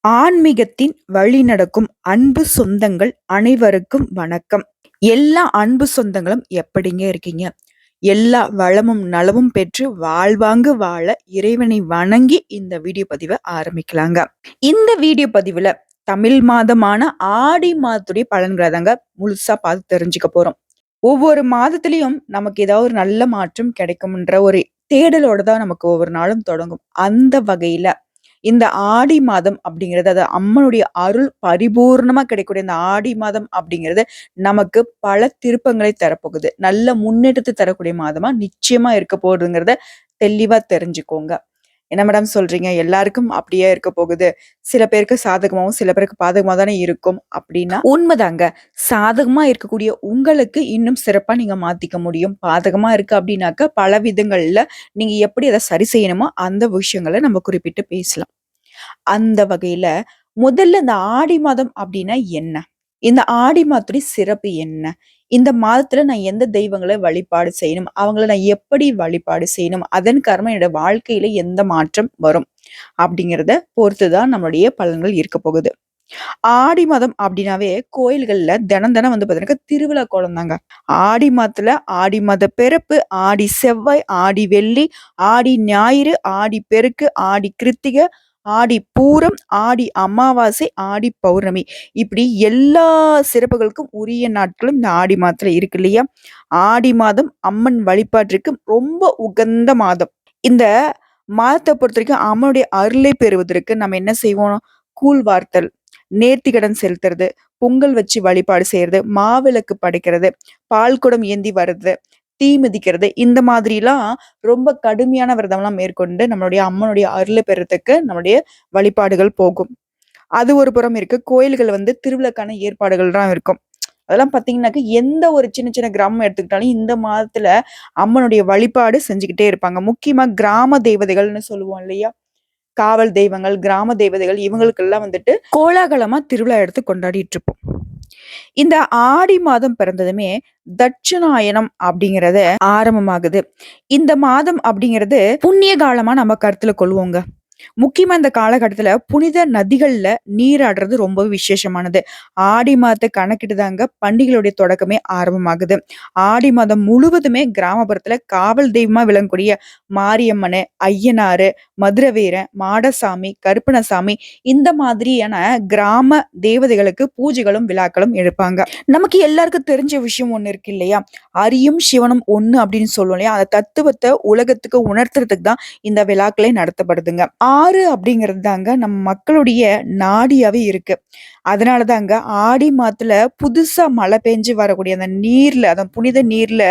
ஆன்மீகத்தின் வழி நடக்கும் அன்பு சொந்தங்கள் அனைவருக்கும் வணக்கம். எல்லா அன்பு சொந்தங்களும் எப்படிங்க இருக்கீங்க? எல்லா வளமும் நலமும் பெற்று வாழ்வாங்கு வாழ இறைவனை வணங்கி இந்த வீடியோ பதிவை ஆரம்பிக்கலாங்க. இந்த வீடியோ பதிவுல தமிழ் மாதமான ஆடி மாதத்துடைய பலன்களை தாங்க முழுசா பார்த்து தெரிஞ்சுக்க போறோம். ஒவ்வொரு மாதத்திலையும் நமக்கு ஏதாவது ஒரு நல்ல மாற்றம் கிடைக்கும்ன்ற ஒரு தேடலோட தான் நமக்கு ஒவ்வொரு நாளும் தொடங்கும். அந்த வகையில இந்த ஆடி மாதம் அப்படிங்கிறது அது அம்மனுடைய அருள் பரிபூர்ணமா கிடைக்கக்கூடிய இந்த ஆடி மாதம் அப்படிங்கிறது நமக்கு பல திருப்பங்களை தரப்போகுது. நல்ல முன்னேற்றத்தை தரக்கூடிய மாதமா நிச்சயமா இருக்க போகுதுங்கிறத தெளிவா தெரிஞ்சுக்கோங்க. என்ன மேடம் சொல்றீங்க? எல்லாருக்கும் அப்படியே இருக்க போகுது. சில பேருக்கு சாதகமாவும் சில பேருக்கு பாதகமா தானே இருக்கும் அப்படின்னா உண்மைதாங்க. சாதகமா இருக்கக்கூடிய உங்களுக்கு இன்னும் சிறப்பா நீங்க மாத்திக்க முடியும். பாதகமா இருக்கு அப்படின்னாக்க பல விதங்கள்ல நீங்க எப்படி அதை சரி செய்யணுமோ அந்த விஷயங்களை நம்ம குறிப்பிட்டு பேசலாம். அந்த வகையில முதல்ல இந்த ஆடி மாதம் அப்படின்னா என்ன? இந்த ஆடி மாதத்துடைய சிறப்பு என்ன? இந்த மாதத்துல நான் எந்த தெய்வங்களை வழிபாடு செய்யணும்? அவங்கள நான் எப்படி வழிபாடு செய்யணும்? அதன் காரணமா என்னோட வாழ்க்கையில எந்த மாற்றம் வரும்? அப்படிங்கிறத பொறுத்துதான் நம்மளுடைய பலன்கள் இருக்க போகுது. ஆடி மாதம் அப்படின்னாவே கோயில்கள்ல தினம் தினம் வந்து பாத்தீங்கன்னா திருவிழா கோலம் தாங்க. ஆடி மாதத்துல ஆடி மாத பிறப்பு, ஆடி செவ்வாய், ஆடி வெள்ளி, ஆடி ஞாயிறு, ஆடி பெருக்கு, ஆடி கிருத்திகை, ஆடி பூரம், ஆடி அமாவாசை, ஆடி பௌர்ணமி இப்படி எல்லா சிறப்புகளுக்கும் உரிய நாட்களும் இந்த ஆடி மாதத்துல இருக்கு இல்லையா? ஆடி மாதம் அம்மன் வழிபாட்டிற்கு ரொம்ப உகந்த மாதம். இந்த மாதத்தை பொறுத்த வரைக்கும் அம்மனுடைய அருளை பெறுவதற்கு நம்ம என்ன செய்வோம்? கூழ் வார்த்தல், நேர்த்திக்கடன் செலுத்துறது, பொங்கல் வச்சு வழிபாடு செய்யறது, மாவிளக்கு படைக்கிறது, பால் குடம் ஏந்தி வர்றது, தீ மிதிக்கிறது, இந்த மாதிரிலாம் ரொம்ப கடுமையான விரதம்லாம் மேற்கொண்டு நம்மளுடைய அம்மனுடைய அருளை பெறத்துக்கு நம்மளுடைய வழிபாடுகள் போகும். அது ஒரு புறம் இருக்கு. கோயில்கள் வந்து திருவிழாக்கான ஏற்பாடுகள்லாம் இருக்கும். அதெல்லாம் பார்த்தீங்கன்னாக்க எந்த ஒரு சின்ன சின்ன கிராமம் எடுத்துக்கிட்டாலும் இந்த மாதத்துல அம்மனுடைய வழிபாடு செஞ்சுக்கிட்டே இருப்பாங்க. முக்கியமா கிராம தேவதைகள்னு சொல்லுவோம் இல்லையா? காவல் தெய்வங்கள், கிராம தேவதைகள் இவங்களுக்கெல்லாம் வந்துட்டு கோலாகலமா திருவிழா எடுத்து கொண்டாடிட்டு இருப்போம். இந்த ஆடி மாதம் பிறந்ததுமே தட்சிணாயனம் அப்படிங்கிறது ஆரம்பமாகுது. இந்த மாதம் அப்படிங்கிறது புண்ணிய காலமா நம்ம கருத்துல கொள்வோங்க. முக்கியமா இந்த காலகட்டத்துல புனித நதிகள்ல நீராடுறது ரொம்ப விசேஷமானது. ஆடி மாதத்தை கணக்கிட்டு தாங்க பண்டிகைகளுடைய தொடக்கமே ஆரம்பமாகுது. ஆடி மாதம் முழுவதுமே கிராமப்புறத்துல காவல் தெய்வமா விளங்கக்கூடிய மாரியம்மனு, ஐயனாரு, மதுரவீரன், மாடசாமி, கருப்பணசாமி இந்த மாதிரியான கிராம தேவதைகளுக்கு பூஜைகளும் விழாக்களும் எடுப்பாங்க. நமக்கு எல்லாருக்கும் தெரிஞ்ச விஷயம் ஒண்ணு இருக்கு இல்லையா? அரியும் சிவனும் ஒண்ணு அப்படின்னு சொல்லுவோம் இல்லையா? அந்த தத்துவத்தை உலகத்துக்கு உணர்த்துறதுக்கு தான் இந்த விழாக்களே நடத்தப்படுதுங்க. ஆறு அப்படிங்கிறது தாங்க நம்ம மக்களுடைய நாடியாவே இருக்கு. அதனாலதாங்க ஆடி மாதத்துல புதுசா மழை பெஞ்சு வரக்கூடிய அந்த நீர்ல அந்த புனித நீர்ல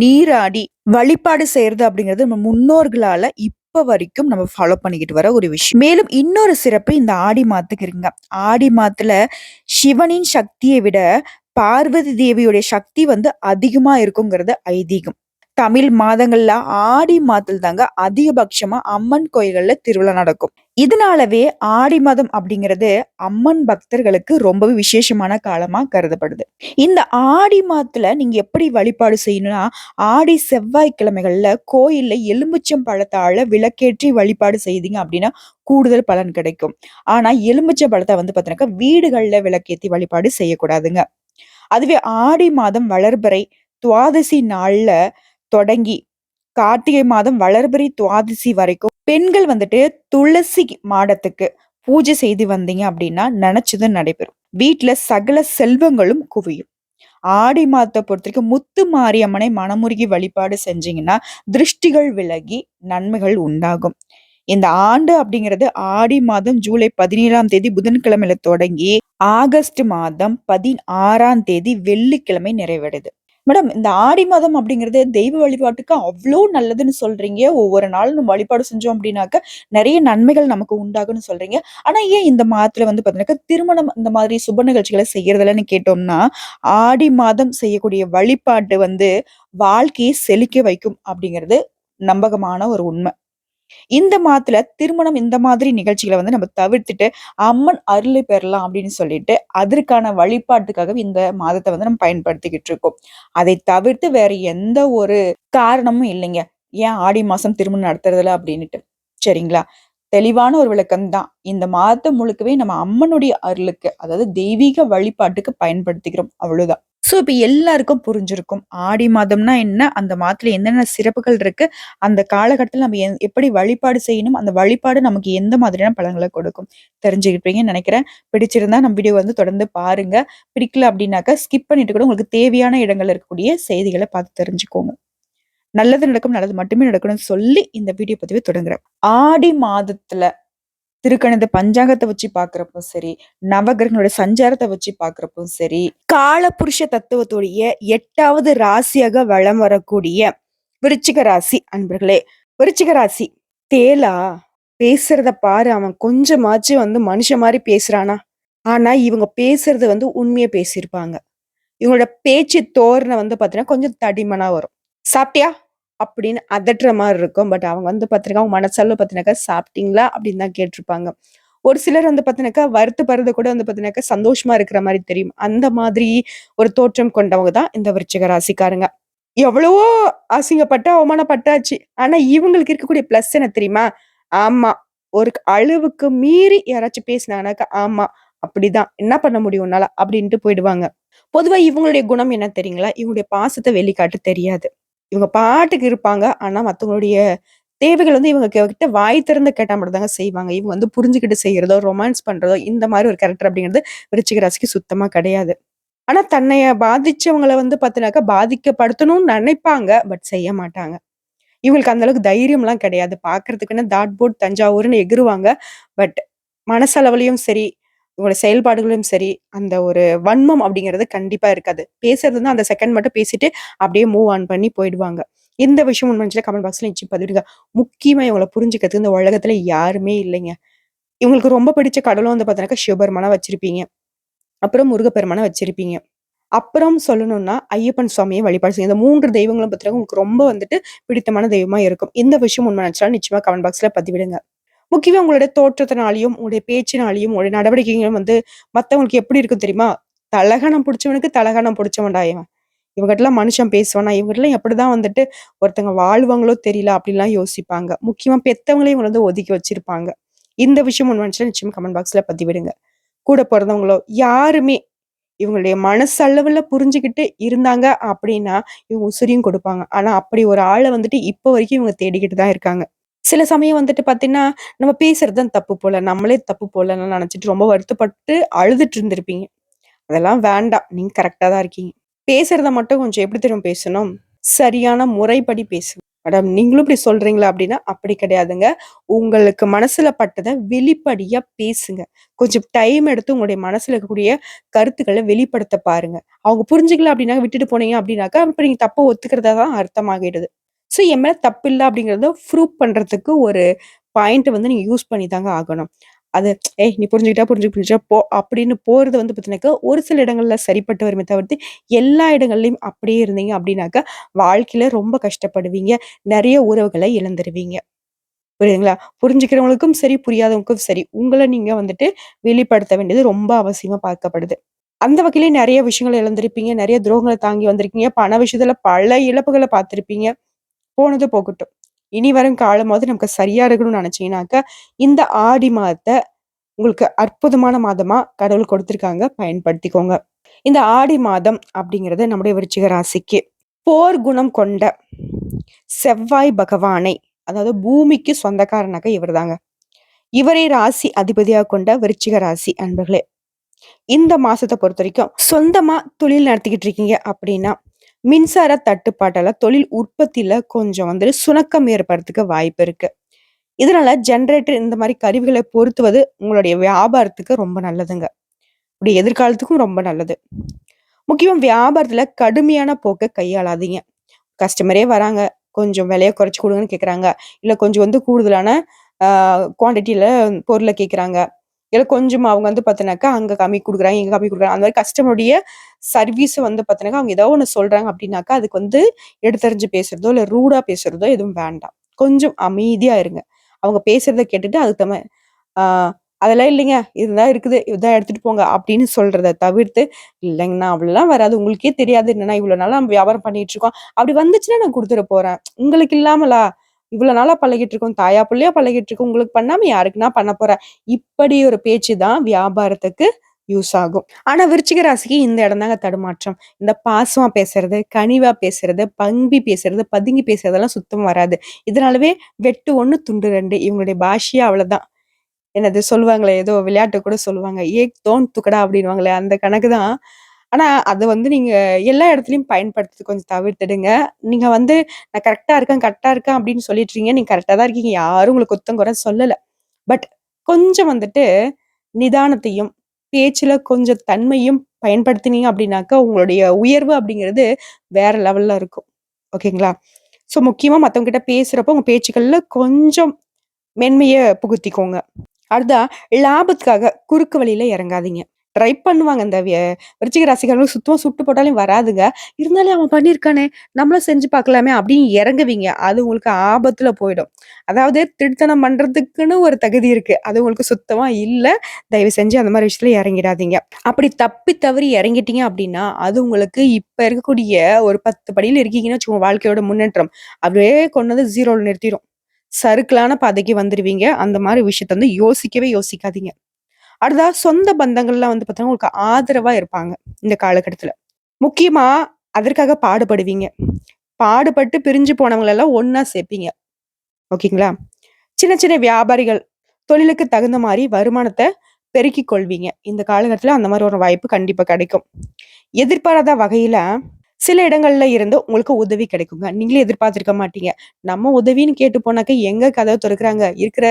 நீராடி வழிபாடு செய்யறது அப்படிங்கிறது நம்ம முன்னோர்களால இப்ப வரைக்கும் நம்ம ஃபாலோ பண்ணிக்கிட்டு வர ஒரு விஷயம். மேலும் இன்னொரு சிறப்பு இந்த ஆடி மாதத்துக்கு இருக்குங்க. ஆடி மாதத்துல சிவனின் சக்தியை விட பார்வதி தேவியுடைய சக்தி வந்து அதிகமா இருக்குங்கிறது ஐதீகம். தமிழ் மாதங்கள்ல ஆடி மாதத்தில் தாங்க அதிகபட்சமா அம்மன் கோயில்கள்ல திருவிழா நடக்கும். இதனாலவே ஆடி மாதம் அப்படிங்கிறது அம்மன் பக்தர்களுக்கு ரொம்பவே விசேஷமான காலமா கருதப்படுது. இந்த ஆடி மாதத்துல நீங்க எப்படி வழிபாடு செய்யணும்னா, ஆடி செவ்வாய்க்கிழமைகள்ல கோயில்ல எலுமிச்சம் பழத்தால விளக்கேற்றி வழிபாடு செய்தீங்க அப்படின்னா கூடுதல் பலன் கிடைக்கும். ஆனா எலுமிச்சம் பழத்தை வந்து பாத்தீங்கன்னா வீடுகள்ல விளக்கேத்தி வழிபாடு செய்யக்கூடாதுங்க. அதுவே ஆடி மாதம் வளர்பிறை துவாதசி நாள்ல தொடங்கி கார்த்திகை மாதம் வளர்பிறை துவாதசி வரைக்கும் பெண்கள் வந்துட்டு துளசி மாடத்துக்கு பூஜை செய்து வந்தீங்க அப்படின்னா நினைச்சது நடைபெறும். வீட்டுல சகல செல்வங்களும் குவியும். ஆடி மாதத்தை பொறுத்த வரைக்கும் முத்து மாரியம்மனை மனமுருகி வழிபாடு செஞ்சீங்கன்னா திருஷ்டிகள் விலகி நன்மைகள் உண்டாகும். இந்த ஆண்டு அப்படிங்கிறது ஆடி மாதம் ஜூலை 17ஆம் தேதி புதன்கிழமையில தொடங்கி ஆகஸ்ட் மாதம் 16ஆம் தேதி வெள்ளிக்கிழமை நிறைவடைது. மேடம் இந்த ஆடி மாதம் அப்படிங்கிறது தெய்வ வழிபாட்டுக்கு அவ்வளோ நல்லதுன்னு சொல்றீங்க. ஒவ்வொரு நாளும் நம்ம வழிபாடு செஞ்சோம் அப்படின்னாக்க நிறைய நன்மைகள் நமக்கு உண்டாகும்னு சொல்றீங்க. ஆனா ஏன் இந்த மாதத்துல வந்து பாத்தீங்கன்னா திருமணம் இந்த மாதிரி சுப நிகழ்ச்சிகளை செய்யறதில்லன்னு கேட்டோம்னா, ஆடி மாதம் செய்யக்கூடிய வழிபாட்டு வந்து வாழ்க்கையை செழிக்க வைக்கும் அப்படிங்கிறது நம்பகமான ஒரு உண்மை. இந்த மாதத்துல திருமணம் இந்த மாதிரி நிகழ்ச்சிகளை வந்து நம்ம தவிர்த்துட்டு அம்மன் அருளை பெறலாம் அப்படின்னு சொல்லிட்டு அதற்கான வழிபாட்டுக்காக இந்த மாதத்தை வந்து நம்ம பயன்படுத்திக்கிட்டு இருக்கோம். அதை தவிர்த்து வேற எந்த ஒரு காரணமும் இல்லைங்க. ஏன் ஆடி மாசம் திருமணம் நடத்துறதுல அப்படின்னுட்டு சரிங்களா? தெளிவான ஒரு விளக்கம் தான். இந்த மாதம் முழுக்கவே நம்ம அம்மனுடைய அருளுக்கு, அதாவது தெய்வீக வழிபாட்டுக்கு பயன்படுத்திக்கிறோம். அவ்வளவுதான். சோ, இப்ப எல்லாருக்கும் புரிஞ்சிருக்கும். ஆடி மாதம்னா என்ன? அந்த மாதத்துல என்னென்ன சிறப்புகள் இருக்கு? அந்த காலகட்டத்துல நம்ம எப்படி வழிபாடு செய்யணும்? அந்த வழிபாடு நமக்கு எந்த மாதிரியான பலன்கள கொடுக்கும்? தெரிஞ்சுக்கிட்டீங்கன்னு நெனைக்கிறேன். பிடிச்சிருந்தா நம்ம வீடியோ தொடர்ந்து பாருங்க. பிடிக்கல அப்படின்னாக்கா ஸ்கிப் பண்ணிட்டு கூட உங்களுக்கு தேவையான இடங்கள்ல இருக்கக்கூடிய செய்திகள பார்த்து தெரிஞ்சுக்கோங்க. நல்லது நடக்கும், நல்லது மட்டுமே நடக்கணும்னு சொல்லி இந்த வீடியோ பதிவை தொடங்குறேன். ஆடி மாதத்துல திருக்கணித பஞ்சாங்கத்தை வச்சு பார்க்கிறப்போ சரி, நவகிரகங்களோட சஞ்சாரத்தை வச்சு பார்க்கிறப்போ சரி, காலபுருஷ தத்துவத்துடைய 8வது ராசியாக வலம் வரக்கூடிய விருச்சிக ராசி அன்பர்களே. விருச்சிக ராசி தேலா பேசுறத பாரு, அவன் கொஞ்சமாச்சும் மனுஷன் மாதிரி பேசுறானா? ஆனா இவங்க பேசுறது உண்மையா பேசியிருப்பாங்க. இவங்களோட பேச்சு தோரணை பாத்தீங்கன்னா கொஞ்சம் தடிமனா வரும். சாப்பிட்டியா அப்படின்னு அதட்டுற மாதிரி இருக்கும். பட் அவங்க பாத்தீங்கன்னா அவங்க மனசளவு பாத்தீங்கன்னாக்கா சாப்பிட்டீங்களா அப்படின்னு தான் கேட்டிருப்பாங்க. ஒரு சிலர் பாத்தீங்கன்னாக்கா வருத்தப்படுறது கூட பாத்தீங்கன்னாக்கா சந்தோஷமா இருக்கிற மாதிரி தெரியும். அந்த மாதிரி ஒரு தோற்றம் கொண்டவங்க தான் இந்த விருச்சிக ராசிக்காரங்க. எவ்வளவோ அசிங்கப்பட்டு அவமானப்பட்டாச்சு. ஆனா இவங்களுக்கு இருக்கக்கூடிய பிளஸ் என்ன தெரியுமா? ஆமா, ஒரு அளவுக்கு மீறி யாராச்சும் பேசினாங்கனாக்கா ஆமா அப்படிதான், என்ன பண்ண முடியும் உன்னால அப்படின்ட்டு போயிடுவாங்க. பொதுவா இவங்களுடைய குணம் என்ன தெரியுங்களா? இவங்களுடைய பாசத்தை வெளிக்காட்ட தெரியாது. இவங்க பாட்டுக்கு இருப்பாங்க. ஆனா மத்தவங்களுடைய தேவைகள் இவங்க கிட்ட வாய் திறந்து கேட்டா மட்டும் தாங்க செய்வாங்க. இவங்க புரிஞ்சுகிட்டு செய்யறதோ, ரொமான்ஸ் பண்றதோ இந்த மாதிரி ஒரு கேரக்டர் அப்படிங்கிறது விருச்சிக ராசிக்கு சுத்தமா கிடையாது. ஆனா தன்னைய பாதிச்சவங்கள பாத்தீங்கன்னாக்கா பாதிக்கப்படுத்தணும்னு நினைப்பாங்க. பட் செய்ய மாட்டாங்க. இவங்களுக்கு அந்த அளவுக்கு தைரியம்லாம் கிடையாது. பார்க்கறதுக்குன்னு தாட் போட் தஞ்சாவூர்ன்னு எகுறுவாங்க. பட் மனசளவுலயும் சரி, இவங்களோட செயல்பாடுகளும் சரி, அந்த ஒரு வன்மம் அப்படிங்கிறது கண்டிப்பா இருக்காது. பேசுறது அந்த செகண்ட் மட்டும் பேசிட்டு அப்படியே மூவ் ஆன் பண்ணி போயிடுவாங்க. இந்த விஷயம் உண்மைன்னு கமெண்ட் பாக்ஸ்ல நிச்சயம் பதிவிடுங்க. முக்கியமா இவங்கள புரிஞ்சுக்கிறதுக்கு இந்த உலகத்துல யாருமே இல்லைங்க. இவங்களுக்கு ரொம்ப பிடிச்ச கடவுளும் பார்த்தீங்கன்னாக்கா சிவபெருமானா வச்சிருப்பீங்க. அப்புறம் முருகப்பெருமானா வச்சிருப்பீங்க. அப்புறம் சொல்லணும்னா, ஐயப்பன் சுவாமிய வழிபாடு செய்யுங்க. இந்த 3 தெய்வங்களும் பார்த்தீங்கன்னா, உங்களுக்கு ரொம்ப பிடித்தமான தெய்வமா இருக்கும். இந்த விஷயம் உண்மை நினைச்சாலும் நிச்சயமா கமெண்ட் பாக்ஸ்ல பதிவிடுங்க. முக்கியமா உங்களுடைய தோற்றத்தினாலயும், உங்களுடைய பேச்சினாலயும், உங்களுடைய நடவடிக்கைகளும் மத்தவங்களுக்கு எப்படி இருக்கும் தெரியுமா? தலகணம் புடிச்சவனுக்கு தலகணம் புடிச்சவன்டா இவன். இவங்ககிட்டலாம் மனுஷன் பேசுவானா? இவங்ககிட்டலாம் எப்படிதான் ஒருத்தங்க வாழ்வாங்களோ தெரியல அப்படின்லாம் யோசிப்பாங்க. முக்கியமா பெத்தவங்களையும் இவங்க ஒதுக்கி வச்சிருப்பாங்க. இந்த விஷயம் உண்மை நினைச்சா நிச்சயமா கமெண்ட் பாக்ஸ்ல பதிவிடுங்க. கூட பொறந்தவங்களோ யாருமே இவங்களுடைய மனசளவுல புரிஞ்சுகிட்டு இருந்தாங்க அப்படின்னா, இவங்க உசிரையும் கொடுப்பாங்க. ஆனா அப்படி ஒரு ஆள இப்ப வரைக்கும் இவங்க தேடிக்கிட்டு தான் இருக்காங்க. சில சமயம் பார்த்தீங்கன்னா, நம்ம பேசுறது தான் தப்பு போல, நம்மளே தப்பு போலன்னு நெனச்சுட்டு ரொம்ப வருத்தப்பட்டு அழுதுட்டு இருந்திருப்பீங்க. அதெல்லாம் வேண்டாம். நீங்க கரெக்ட்டா தான் இருக்கீங்க. பேசுறத மட்டும் கொஞ்சம் எப்படி தெரியுமா பேசணும்? சரியான முறைப்படி பேசுங்க. மேடம் நீங்களும் இப்படி சொல்றீங்களா? அப்படின்னா, அப்படி கிடையாதுங்க. உங்களுக்கு மனசுல பட்டத வெளிப்படையா பேசுங்க. கொஞ்சம் டைம் எடுத்து உங்களுடைய மனசுல இருக்கக்கூடிய கருத்துக்கள வெளிப்படுத்த பாருங்க. அவங்க புரிஞ்சுக்கல அப்படின்னா விட்டுட்டு போனீங்க அப்படின்னாக்கா, அப்ப நீங்க தப்ப ஒத்துக்கிறதா தான் அர்த்தமாகிடுது. ஸோ என் மேல தப்பில்ல அப்படிங்கிறத ப்ரூவ் பண்றதுக்கு ஒரு பாயிண்ட் நீங்க யூஸ் பண்ணி தாங்க ஆகணும். அது "ஏய் நீ புரிஞ்சுக்கிட்டா புரிஞ்சுக்கிட்டா போ" அப்படின்னு போறது பார்த்தீங்கன்னாக்கா, ஒரு சில இடங்கள்ல சரிப்பட்டு வருமே தவிர்த்து, எல்லா இடங்கள்லயும் அப்படியே இருந்தீங்க அப்படின்னாக்கா, வாழ்க்கையில ரொம்ப கஷ்டப்படுவீங்க. நெறைய உறவுகள இழந்துருவீங்க. புரியுதுங்களா? புரிஞ்சுக்கிறவங்களுக்கும் சரி, புரியாதவங்களுக்கும் சரி, உங்கள நீங்க வெளிப்படுத்த வேண்டியது ரொம்ப அவசியமா பார்க்கப்படுது. அந்த வகையிலே நெறைய விஷயங்கள இழந்திருப்பீங்க. நெறைய துரோகங்கள தாங்கி வந்திருக்கீங்க. பண விஷயத்துல பல இழப்புகள பார்த்திருப்பீங்க. போனது போகட்டும். இனி வரும் காலமாவது நமக்கு சரியா இருக்கணும்னு நினைச்சீங்கன்னாக்கா, இந்த ஆடி மாதத்த உங்களுக்கு அற்புதமான மாதமா கடவுள் கொடுத்திருக்காங்க. பயன்படுத்திக்கோங்க. இந்த ஆடி மாதம் அப்படிங்கிறது நம்முடைய விருச்சிக ராசிக்கு போர் குணம் கொண்ட செவ்வாய் பகவானை, அதாவது பூமிக்கு சொந்தக்காரனாக இவர்தாங்க. இவரை ராசி அதிபதியாக கொண்ட விருச்சிக ராசி அன்பர்களே. இந்த மாசத்த பொறுத்தவரைக்கும் சொந்தமா தொழில் நடத்திக்கிட்டு இருக்கீங்க அப்படின்னா, மின்சார தட்டுப்பாட்டால தொழில் உற்பத்தியில கொஞ்சம் சுணக்கம் ஏற்படுறதுக்கு வாய்ப்பு இருக்கு. இதனால ஜெனரேட்டர் இந்த மாரி கருவிகள பொருத்துவது உங்களுடைய வியாபாரத்துக்கு ரொம்ப நல்லதுங்க. இப்படி எதிர்காலத்துக்கும் ரொம்ப நல்லது. முக்கியமா வியாபாரத்துல கடுமையான போக்க கையாளாதீங்க. கஸ்டமரே வராங்க, கொஞ்சம் விலைய குறைச்சு குடுங்கன்னு கேட்கறாங்க. இல்ல கொஞ்சம் கூடுதலான ஆ குவான்டிட்டில பொருள கேட்கறாங்க. இல்ல கொஞ்சம் அவங்க பார்த்தீங்கன்னாக்கா, அங்க கம்மி குடுக்குறாங்க, இங்க கம்மி குடுக்குறாங்க. அந்த மாரி கஸ்டமருடைய சர்வீஸ பார்த்தீங்கன்னாக்கா, அவங்க ஏதோ ஒண்ணு சொல்றாங்க அப்படின்னாக்கா, அதுக்கு எடுத்தெறிஞ்சு பேசுறதோ, இல்ல ரூடா பேசுறதோ எதுவும் வேண்டாம். கொஞ்சம் அமைதியா இருங்க. அவங்க பேசுறத கேட்டுட்டு அதுக்கு ஆ அதெல்லாம் இல்லைங்க. இதுதான் இருக்குது. இதான் எடுத்துட்டு போங்க அப்படின்னு சொல்றத தவிர்த்து, இல்லைங்கண்ணா அவ்வளோலாம் வராது. உங்களுக்கே தெரியாது என்னண்ணா இவ்வளோ நாளா நம்ம வியாபாரம் பண்ணிட்டு இருக்கோம். அப்படி வந்துச்சுன்னா நான் குடுத்துற போறேன். உங்களுக்கு இல்லாமலா? இவ்வளவு நாளா பழகிட்டு இருக்கோம், தாயா புள்ளையா பழகிட்டு இருக்கோம், உங்களுக்கு பண்ணாம யாருக்கு நான் பண்ண போறேன். இப்படி ஒரு பேச்சு தான் வியாபாரத்துக்கு யூஸ் ஆகும். ஆனா விருச்சிக ராசிக்கு இந்த இடம் தாங்க தடுமாற்றம். இந்த பாசமா பேசுறது, கனிவா பேசுறது, பண்பி பேசுறது, பதுங்கி பேசுறதெல்லாம் சுத்தமா வராது. இதனாலவே வெட்டு 1 துண்டு 2 இவங்களுடைய பாஷையே அவ்வளவுதான். என்னது சொல்லுவாங்களே, ஏதோ விளையாட்டு கூட சொல்லுவாங்க. "ஏக் தோன் துக்கடா" அப்படின்னுவாங்களே, அந்த கணக்கு தான். ஆனா, அத வந்து நீங்க எல்லா இடத்துலயும் பயன்படுத்துறது கொஞ்சம் தவிர்த்துடுங்க. நீங்க வந்து நான் கரெக்ட்டா இருக்கேன் அப்படின்னு சொல்லிட்டுறீங்க. நீங்க கரெக்ட்டா தான் இருக்கீங்க. யாரும் உங்களுக்கு குத்தம், குறை சொல்லல. பட் கொஞ்சம் வந்துட்டு நிதானத்தையும், பேச்சுல கொஞ்சம் தன்மையும் பயன்படுத்தினீங்க அப்படின்னாக்கா, உங்களுடைய உயர்வு அப்படிங்கிறது வேற லெவல்ல இருக்கும். ஓகேங்களா? ஸோ முக்கியமா மத்தவங்க கிட்ட பேசுறப்போ, உங்க பேச்சுக்கள்ல கொஞ்சம் மென்மைய புகுத்திக்கோங்க. அடுத்தா லாபத்துக்காக குறுக்கு வழியில இறங்காதீங்க. ட்ரை பண்ணுவாங்க இந்த விருச்சிக ராசிக்காரங்களுக்கு சுத்தமா சுட்டு போட்டாலும் வராதுங்க. இருந்தாலும் அவன் பண்ணியிருக்கானே! நம்மளும் செஞ்சு பார்க்கலாமே! அப்படின்னு இறங்குவீங்க. அது உங்களுக்கு ஆபத்துல போயிடும். அதாவது திருட்டுத்தனம் பண்றதுக்குன்னு ஒரு தகுதி இருக்கு. அது உங்களுக்கு சுத்தமா இல்ல. தயவு செஞ்சு அந்த மாரி விஷயத்துல இறங்கிடாதீங்க. அப்படி தப்பி தவறி இறங்கிட்டீங்க அப்படின்னா, அது உங்களுக்கு இப்ப இருக்கக்கூடிய ஒரு 10 படியில இருக்கீங்கன்னு வச்சுக்கோங்க, வாழ்க்கையோட முன்னேற்றம். அப்படியே கொண்டு வந்து 0ல நிறுத்திரும். சறுக்கலான பாதைக்கு வந்துருவீங்க. அந்த மாரி விஷயத்த வந்து யோசிக்கவே யோசிக்காதீங்க. அடுத்ததா சொந்த பந்தங்கள்லாம் வந்து பார்த்தீங்கன்னா, உங்களுக்கு ஆதரவா இருப்பாங்க, இந்த காலகட்டத்துல. முக்கியமா அதற்காக பாடுபடுவீங்க. பாடுபட்டு பிரிஞ்சு போனவங்களெல்லாம் ஒண்ணா சேர்ப்பீங்க. ஓகேங்களா? சின்ன சின்ன வியாபாரிகள், தொழிலுக்கு தகுந்த மாரி வருமானத்த பெருக்கிக் கொள்வீங்க. இந்த காலகட்டத்துல அந்த மாரி ஒரு வாய்ப்பு கண்டிப்பா கிடைக்கும். எதிர்பாராத வகையில சில இடங்கள்ல இருந்து உங்களுக்கு உதவி கிடைக்குங்க. நீங்களே எதிர்பார்த்திருக்க மாட்டீங்க. நம்ம உதவின்னு கேட்டு போனாக்க எங்க கதவ தொறக்குறாங்க, இருக்கிற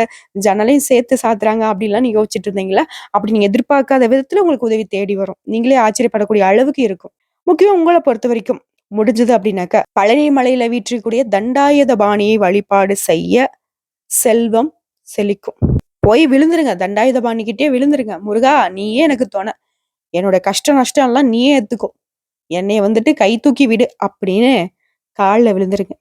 ஜன்னலையும் சேர்த்து சாத்துறாங்க அப்படின்லாம் நீங்க யோசிச்சுட்டு இருந்தீங்களா? அப்படி நீங்க எதிர்பார்க்காத விதத்துல உங்களுக்கு உதவி தேடி வரும். நீங்களே ஆச்சரியப்படக்கூடிய அளவுக்கு இருக்கும். முக்கியம் உங்கள பொறுத்தவரைக்கும் முடிஞ்சது அப்படின்னாக்க, பழனி மலையில வீற்றிருக்கக்கூடிய தண்டாயுதபாணியை வழிபாடு செய்ய செல்வம் செழிக்கும். போய் விழுந்துருங்க. தண்டாயுதபாணிகிட்டயே விழுந்துருங்க. "முருகா! நீயே எனக்கு தொண. என்னோட கஷ்டம், நஷ்டம் எல்லாம் நீயே ஏத்துக்கோ. என்னைய வந்துட்டு கை தூக்கி விடு" அப்படின்னு கால்ல விழுந்துருங்க.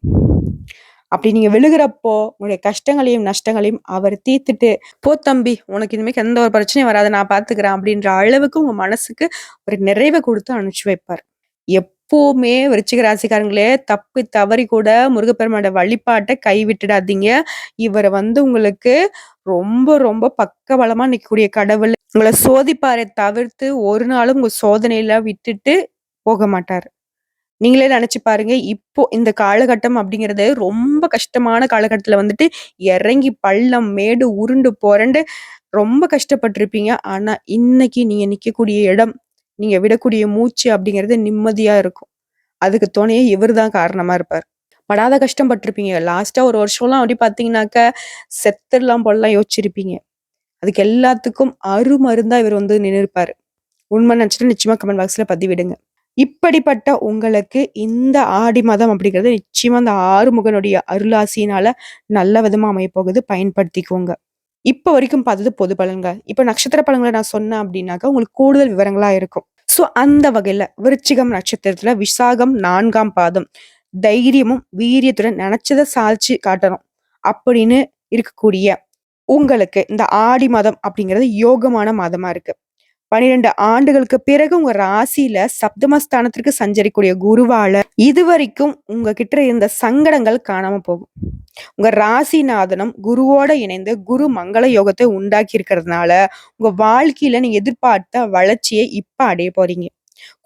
அப்படி நீங்க விழுகுறப்போ, உங்களுடைய கஷ்டங்களையும், நஷ்டங்களையும் அவர் தீர்த்துட்டு, "போ தம்பி! உனக்கு இனிமேக்கு எந்த ஒரு பிரச்சனையும் வராது. நான் பார்த்துக்கிறேன்" அப்படின்ற அளவுக்கு உங்க மனசுக்கு ஒரு நிறைவ குடுத்து அனுப்பிச்சு வைப்பார். எப்பவுமே விருச்சிக ராசிக்காரங்களே, தப்பி தவறி கூட முருகப்பெருமானோட வழிபாட்ட கைவிட்டுடாதீங்க. இவர வந்து உங்களுக்கு ரொம்ப, ரொம்ப பக்கபலமா நிக்கக்கூடிய கடவுள். உங்கள சோதிப்பாரே தவிர்த்து, ஒரு நாளும் உங்க சோதனையில விட்டுட்டு போக மாட்டாரு. நீங்களே நெனச்சு பாருங்க. இப்போ இந்த காலகட்டம் அப்படிங்கிறது ரொம்ப கஷ்டமான காலகட்டத்துல வந்துட்டு இறங்கி பள்ளம், மேடு, உருண்டு பொரண்டு ரொம்ப கஷ்டப்பட்டுருப்பீங்க. ஆனா, இன்னைக்கு நீங்க நிக்கக்கூடிய இடம், நீங்க விடக்கூடிய மூச்சு அப்படிங்கிறது நிம்மதியா இருக்கும். அதுக்கு துணையே இவரு தான் காரணமா இருப்பார். படாத கஷ்டம் பட்டுருப்பீங்க. லாஸ்ட்டா ஒரு வருஷம்லாம் அப்படி பார்த்தீங்கன்னாக்க, செத்துடலாம் போலலாம் யோசிச்சிருப்பீங்க. அதுக்கு எல்லாத்துக்கும் அருமருந்தா இவர் வந்து நின்னுருப்பாரு. உண்மை நினைச்சுட்டு நிச்சயமா கமெண்ட் பாக்ஸ்ல பதிவிடுங்க. இப்படிப்பட்ட உங்களுக்கு இந்த ஆடி மாதம் அப்படிங்கிறது நிச்சயமா அந்த ஆறுமுகனுடைய அருளாசியினால நல்ல விதமா அமையப்போகுது. பயன்படுத்திக்கோங்க. இப்ப வரைக்கும் பார்த்தது பொது பலன்கள். இப்ப நட்சத்திர பலன்கள நான் சொன்னேன் அப்படின்னாக்கா, உங்களுக்கு கூடுதல் விவரங்களா இருக்கும். ஸோ அந்த வகையில விருச்சிகம் நட்சத்திரத்துல விசாகம் 4ஆம் பாதம். தைரியமும், வீரியத்துடன் நெனச்சத சாதிச்சு காட்டணும். அப்படின்னு இருக்கக்கூடிய உங்களுக்கு இந்த ஆடி மாதம் அப்படிங்கிறது யோகமான மாதமா இருக்கு. 12 ஆண்டுகளுக்கு பிறகு உங்க ராசியில சப்தமஸ்தானத்திற்கு சஞ்சரிக்கூடிய குருவால இதுவரைக்கும் உங்ககிட்ட இருந்த சங்கடங்கள் காணாம போகும். உங்க ராசிநாதனும் குருவோட இணைந்து குரு மங்கள யோகத்தை உண்டாக்கி இருக்கிறதுனால உங்க வாழ்க்கையில நீங்க எதிர்பார்த்த வளர்ச்சியை இப்ப அடைய போறீங்க.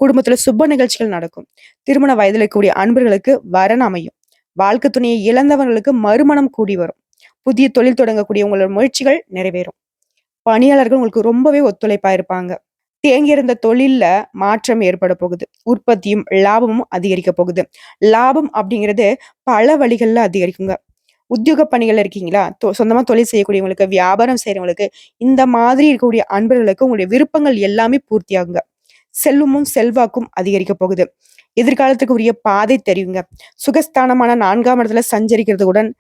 குடும்பத்துல சுப நிகழ்ச்சிகள் நடக்கும். திருமண வயதுல இருக்கக்கூடிய அன்பர்களுக்கு வரன் அமையும். வாழ்க்கை துணையை இழந்தவர்களுக்கு மறுமணம் கூடி வரும். புதிய தொழில் தொடங்கக்கூடிய உங்களோட முயற்சிகள் நிறைவேறும். பணியாளர்கள் உங்களுக்கு ரொம்பவே ஒத்துழைப்பா இருப்பாங்க. தேங்கியிருந்த தொழில்ல மாற்றம் ஏற்பட போகுது. உற்பத்தியும், லாபமும் அதிகரிக்க போகுது. லாபம் அப்படிங்கிறது பல வழிகள்ல அதிகரிக்குங்க. உத்தியோக பணிகள்ல இருக்கீங்களா? சொந்தமா தொழில் செய்யக்கூடியவங்களுக்கு, வியாபாரம் செய்றவங்களுக்கு, இந்த மாதிரி இருக்கக்கூடிய அன்பர்களுக்கு உங்களுடைய விருப்பங்கள் எல்லாமே பூர்த்தியாகுங்க. செல்வமும், செல்வாக்கும் அதிகரிக்க போகுது. எதிர்காலத்துக்கு உரிய பாதை தெரியுங்க. சுகஸ்தானமான 4ஆம் இடத்துல சஞ்சரிக்கிறதுடன்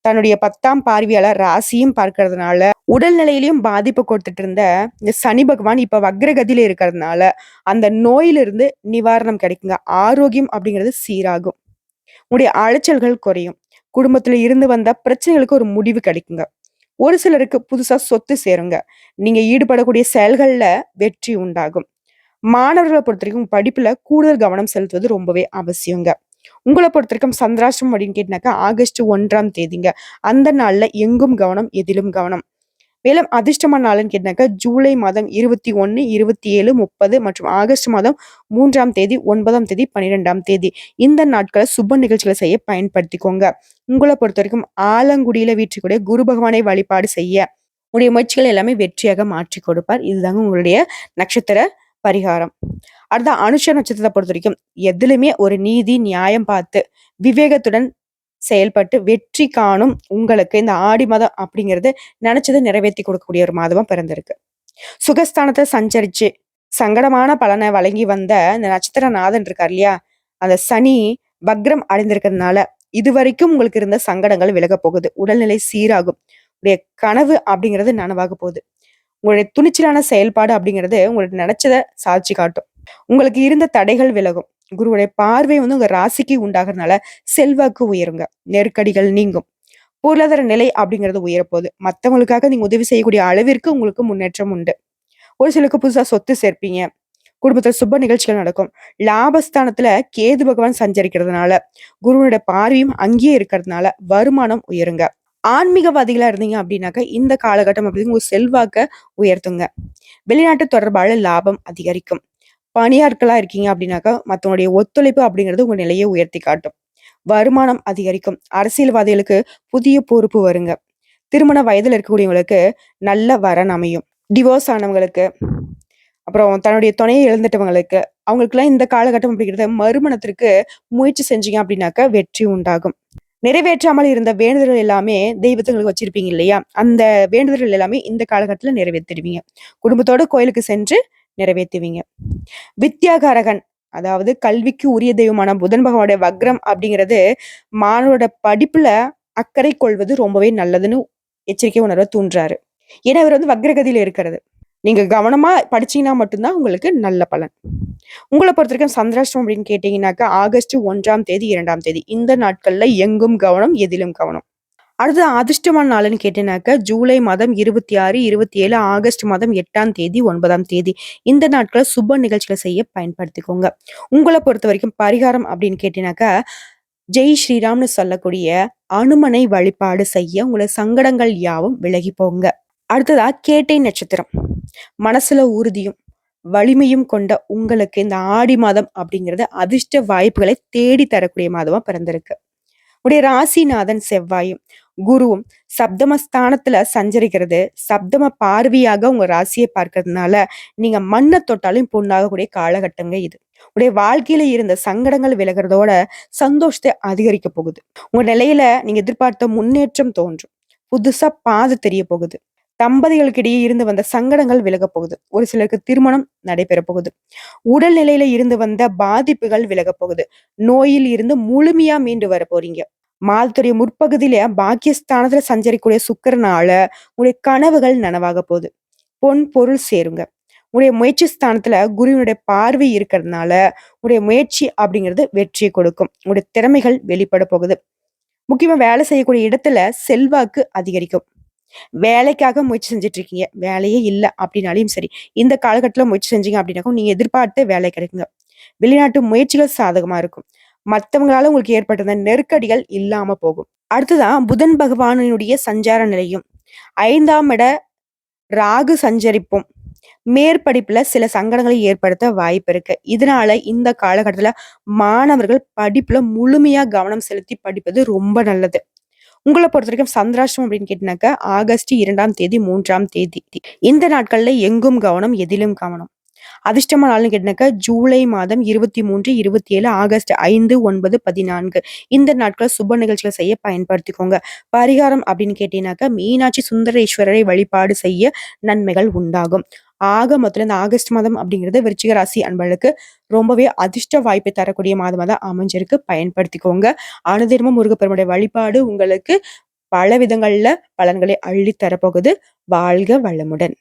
தன்னுடைய 10ஆம் பார்வையால ராசியும் பார்க்கிறதுனால, உடல்நிலையிலயும் பாதிப்பு கொடுத்துட்டு இருந்த இந்த சனி பகவான் இப்ப வக்ரகதியில இருக்கிறதுனால, அந்த நோயிலிருந்து நிவாரணம் கிடைக்குங்க. ஆரோக்கியம் அப்படிங்கிறது சீராகும். உங்களுடைய அலைச்சல்கள் குறையும். குடும்பத்துல இருந்து வந்த பிரச்சனைகளுக்கு ஒரு முடிவு கிடைக்குங்க. ஒரு சிலருக்கு புதுசா சொத்து சேருங்க. நீங்க ஈடுபடக்கூடிய செயல்கள்ல வெற்றி உண்டாகும். மாணவர்கள பொறுத்தவரைக்கும் படிப்புல கூடுதல் கவனம் செலுத்துவது ரொம்பவே அவசியங்க. உங்கள பொறுத்தவரைக்கும் சந்திராஷ்டமம் அப்படின்னு கேட்டினாக்கா ஆகஸ்ட் 1ஆம் தேதிங்க. அந்த நாள்ல எங்கும் கவனம், எதிலும் கவனம். மேலும் அதிர்ஷ்டமான நாளுன்னு கேட்டினாக்கா ஜூலை மாதம் 21, 27, 30 மற்றும் ஆகஸ்ட் மாதம் 3ஆம் தேதி, 9ஆம் தேதி, 12ஆம் தேதி. இந்த நாட்கள சுப நிகழ்ச்சிகள செய்ய பயன்படுத்திக்கோங்க. உங்கள பொறுத்தவரைக்கும் ஆலங்குடியில வீற்றிருக்கக்கூடிய குரு பகவானை வழிபாடு செய்ய உங்களுடைய முயற்சிகள் எல்லாமே வெற்றியாக மாற்றிக் கொடுப்பார். இதுதாங்க உங்களுடைய நட்சத்திர பரிகாரம். அடுத்த அனுஷ நட்சத்திரத்தை பொறுத்தவரைக்கும் எதிலுமே ஒரு நீதி, நியாயம் பார்த்து விவேகத்துடன் செயல்பட்டு வெற்றி காணும் உங்களுக்கு இந்த ஆடி மாதம் அப்படிங்கிறது நினைச்சதை நிறைவேத்தி கொடுக்கக்கூடிய ஒரு மாதமா பிறந்திருக்கு. சுகஸ்தானத்தை சஞ்சரிச்சு சங்கடமான பலனை வழங்கி வந்த இந்த நட்சத்திரநாதன் இருக்கார் இல்லையா, அந்த சனி வக்ரம் அடைந்திருக்கிறதுனால இதுவரைக்கும் உங்களுக்கு இருந்த சங்கடங்கள் விலக போகுது. உடல்நிலை சீராகும். உடைய கனவு அப்படிங்கிறது நனவாக போகுது. உங்களுடைய துணிச்சலான செயல்பாடு அப்படிங்கிறது உங்களுக்கு நினைச்சதை சாதிச்சு காட்டும். உங்களுக்கு இருந்த தடைகள் விலகும். குருவுடைய பார்வை வந்து உங்க ராசிக்கு உண்டாகிறதுனால செல்வாக்கு உயருங்க. நெருக்கடிகள் நீங்கும். பொருளாதார நிலை அப்படிங்கிறது உயரப்போகுது. மத்தவங்களுக்காக நீங்க உதவி செய்யக்கூடிய அளவிற்கு உங்களுக்கு முன்னேற்றம் உண்டு. ஒரு சிலருக்கு புதுசா சொத்து சேர்ப்பீங்க. குடும்பத்துல சுப நிகழ்ச்சிகள் நடக்கும். லாபஸ்தானத்துல கேது பகவான் சஞ்சரிக்கிறதுனால குருவோட பார்வையும் அங்கேயே இருக்கிறதுனால வருமானம் உயருங்க. ஆன்மீகவாதிகளா இருந்தீங்க அப்படின்னாக்க இந்த காலகட்டம் அப்படிங்க உங்க செல்வாக்க உயர்த்துங்க. வெளிநாட்டு தொடர்பால லாபம் அதிகரிக்கும். பணியாட்களா இருக்கீங்க அப்படின்னாக்கா மத்தவங்களுடைய ஒத்துழைப்பு அப்படிங்கிறது உங்க நிலையை உயர்த்தி காட்டும். வருமானம் அதிகரிக்கும். அரசியல்வாதிகளுக்கு புதிய பொறுப்பு வருங்க. திருமண வயதுல இருக்கக்கூடியவங்களுக்கு நல்ல வரன் அமையும். டிவோர்ஸ் ஆனவங்களுக்கு, அப்புறம் தன்னுடைய துணையை இழந்துட்டவங்களுக்கு, அவங்களுக்குலாம் இந்த காலகட்டம் அப்படிங்கிறது மறுமணத்திற்கு முயற்சி செஞ்சீங்க அப்படின்னாக்க வெற்றி உண்டாகும். நிறைவேற்றாமல் இருந்த வேண்டுதல்கள் எல்லாமே தெய்வத்துங்களுக்கு வச்சிருப்பீங்க இல்லையா, அந்த வேண்டுதல்கள் எல்லாமே இந்த காலகட்டத்துல நிறைவேற்றிடுவீங்க. குடும்பத்தோட கோயிலுக்கு சென்று நிறைவேற்றுவீங்க. வித்யாகாரகன், அதாவது கல்விக்கு உரிய தெய்வமான புதன் பகவானுடைய வக்ரம் அப்படிங்கிறது மாணவரோட படிப்புல அக்கறை கொள்வது ரொம்பவே நல்லதுன்னு எச்சரிக்கை உணர்வை தூண்டுறாரு. ஏன்னா இவர் வந்து வக்ரகதியில இருக்கிறது. நீங்க கவனமா படிச்சீங்கன்னா மட்டும்தான் உங்களுக்கு நல்ல பலன். உங்களை பொறுத்த வரைக்கும் சந்திராஷ்டமம் அப்படின்னு கேட்டீங்கன்னாக்கா ஆகஸ்ட் 1ஆம் தேதி, 2ஆம் தேதி இந்த நாட்கள்ல எங்கும் கவனம், எதிலும் கவனம். அடுத்து அதிர்ஷ்டமான நாளுன்னு கேட்டீங்கன்னாக்கா ஜூலை மாதம் 26, 27, ஆகஸ்ட் மாதம் 8ஆம் தேதி, 9ஆம் தேதி இந்த நாட்களை சுப நிகழ்ச்சிகளை செய்ய பயன்படுத்திக்கோங்க. உங்களை பொறுத்த வரைக்கும் பரிகாரம் அப்படின்னு கேட்டீங்கன்னாக்கா ஜெய் ஸ்ரீராம்னு சொல்லக்கூடிய அனுமனை வழிபாடு செய்ய உங்களை சங்கடங்கள் யாவும் விலகி போங்க. அடுத்ததா கேட்டை நட்சத்திரம். மனசுல உறுதியும் வலிமையும் கொண்ட உங்களுக்கு இந்த ஆடி மாதம் அப்படிங்கிறது அதிர்ஷ்ட வாய்ப்புகளை தேடி தரக்கூடிய மாதமா பிறந்திருக்கு. உடைய ராசிநாதன் செவ்வாயும் குருவும் சப்தமஸ்தானத்துல சஞ்சரிக்கிறது சப்தம பார்வையாக உங்க ராசியை பார்க்கறதுனால நீங்க மண்ணை தொட்டாலும் பொண்ணாகக்கூடிய காலகட்டங்க இது. உடைய வாழ்க்கையில இருந்த சங்கடங்கள் விலகிறதோட சந்தோஷத்தை அதிகரிக்க போகுது. உங்க நிலையில நீங்க எதிர்பார்த்த முன்னேற்றம் தோன்றும். புதுசா பாதை தெரிய போகுது. தம்பதிகளுக்கிடையே இருந்து வந்த சங்கடங்கள் விலக போகுது. ஒரு சிலருக்கு திருமணம் நடைபெற போகுது. உடல்நிலையில இருந்து வந்த பாதிப்புகள் விலக போகுது. நோயில் இருந்து முழுமையா மீண்டு வர போறீங்க. மாதத்துடைய முற்பகுதியில பாக்கியஸ்தானத்துல சஞ்சரிக்கூடிய சுக்கிரனால உங்களுடைய கனவுகள் நனவாக போகுது. பொன் பொருள் சேருங்க. உங்களுடைய முயற்சி ஸ்தானத்துல குருவினுடைய பார்வை இருக்கிறதுனால உங்களுடைய முயற்சி அப்படிங்கிறது வெற்றியை கொடுக்கும். உங்களுடைய திறமைகள் வெளிப்பட போகுது. முக்கியமா வேலை செய்யக்கூடிய இடத்துல செல்வாக்கு அதிகரிக்கும். வேலைக்காக முயற்சி செஞ்சுட்டு இருக்கீங்க, வேலையே இல்லை அப்படின்னாலையும் சரி, இந்த காலகட்டத்துல முயற்சி செஞ்சீங்க அப்படின்னாக்கும் நீங்க எதிர்பார்த்த வேலை கிடைக்குங்க. வெளிநாட்டு முயற்சிகள் சாதகமா இருக்கும். மத்தவங்களால உங்களுக்கு ஏற்பட்ட நெருக்கடிகள் இல்லாம போகும். அடுத்ததான் புதன் பகவானுடைய சஞ்சார நிலையும் 5ஆம் இட ராகு சஞ்சரிப்பும் மேற்படிப்புல சில சங்கடங்களை ஏற்படுத்த வாய்ப்பு இருக்கு. இதனால இந்த காலகட்டத்துல மாணவர்கள் படிப்புல முழுமையா கவனம் செலுத்தி படிப்பது ரொம்ப நல்லது. உங்களை பொறுத்த வரைக்கும் சந்திராஷ்டமம் அப்படின்னு கேட்டீங்கன்னாக்கா ஆகஸ்ட் 2ஆம் தேதி, 3ஆம் தேதி இந்த நாட்கள்ல எங்கும் கவனம், எதிலும் கவனம். அதிர்ஷ்டமான நாள்னு கேட்டீங்கன்னாக்கா ஜூலை மாதம் 23, 27, ஆகஸ்ட் 5, 9, 14 இந்த நாட்களை சுப நிகழ்ச்சிகளை செய்ய பயன்படுத்திக்கோங்க. பரிகாரம் அப்படின்னு கேட்டீங்கன்னாக்கா மீனாட்சி சுந்தரேஸ்வரரை வழிபாடு செய்ய நன்மைகள் உண்டாகும். ஆக மொத்தம் இந்த ஆகஸ்ட் மாதம் அப்படிங்கிறது விருச்சிக ராசி அன்பர்களுக்கு ரொம்பவே அதிர்ஷ்ட வாய்ப்பை தரக்கூடிய மாதமா தான் அமைஞ்சிருக்கு. பயன்படுத்திக்கோங்க. அனுதினமும் முருகப்பெருமானுடைய வழிபாடு உங்களுக்கு பல விதங்கள்ல பலன்களை அள்ளி தரப்போகுது. வாழ்க வளமுடன்.